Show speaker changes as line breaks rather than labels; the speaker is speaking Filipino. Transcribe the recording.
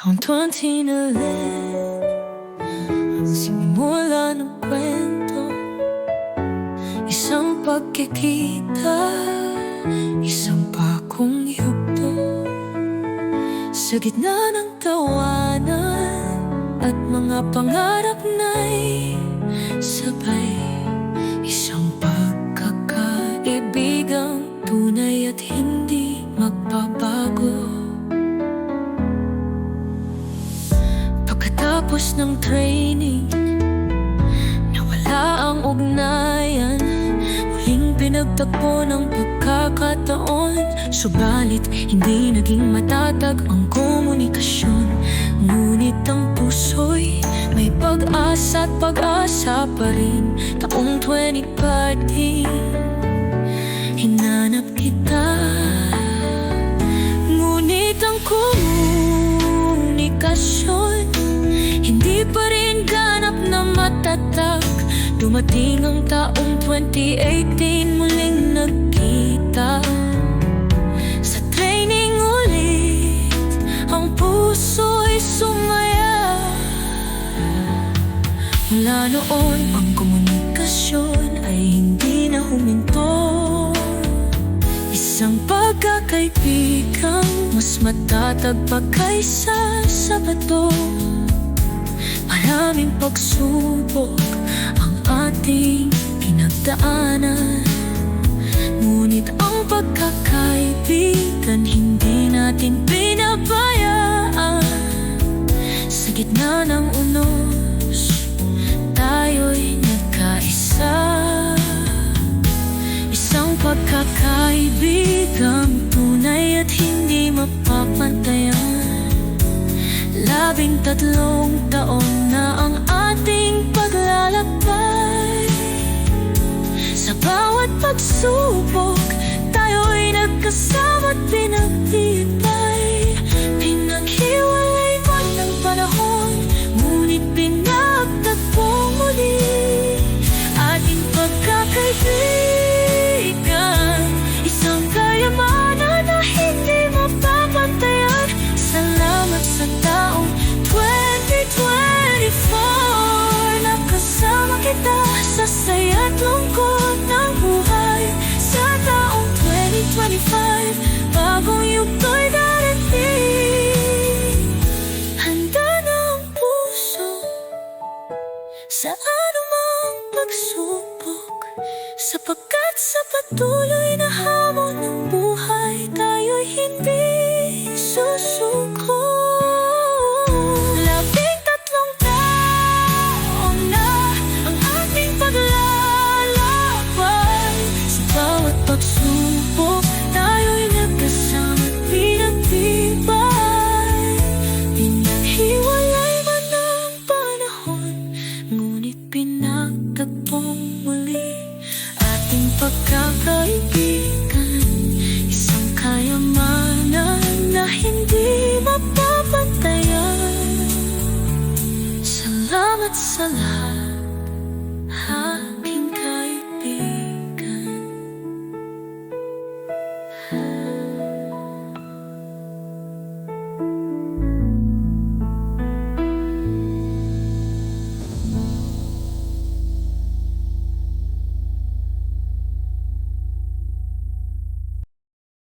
Taong 20 na ulit ang simula ng kwento. Isang pagkikita, isang bagong yugto. Sa gitna ng tawanan at mga pangarap na'y sabay. Isang pagkakaibigang tunay at hindi magbabago. Pagkatapos ng training, nawala ang ugnayan. Muling pinagtagpo ng pagkakataon, subalit hindi naging matatag ang komunikasyon. Ngunit ang puso'y may pag-asa at pag-asa pa rin. Taong 2014, hinanap kita. Ngunit ang komunikasyon hindi pa rin ganap na matatag. Dumating ang taong 2018, muling nagkita. Sa training ulit, ang puso'y sumaya. Mula noon, ang komunikasyon ay hindi na huminto. Isang pagkakaibigang mas matatag pa kaysa sa bato. Maraming pagsubok ang ating pinagdaanan, ngunit ang pagkakaibigan hindi natin pinabayaan. Sa gitna ng unos, tayo'y nagkaisa. Isang pagkakaibigang tunay at hindi mapapantayan. 13 taon na ang ating paglalakbay. Sa bawat pagsubok, tayo'y nagkasama at pinagtibay. Pinaghiwalay man ng panahon, ngunit pinagtagpo muli. Ating pagkakaibigan, isang kayamanan na hindi mapapantayan. Salamat sa taong 2024, nakasama kita sa saya at lungkot ng buhay. Sa taong 2025, bagong yugto'y darating. Handa na ang puso sa anumang pagsubok, sapagkat sa patuloy na hamon ng buhay, tayo'y hindi susuko. 13 taon na ang ating paglalakbay. Sa bawat pagsubok, tayo'y nagkasama at pinagtibay. Pinaghiwalay man ang panahon, ngunit pinagtagpong muli. Ating pagkakaibigan, isang kayamanan na hindi mapapantayan. Salamat sa lahat.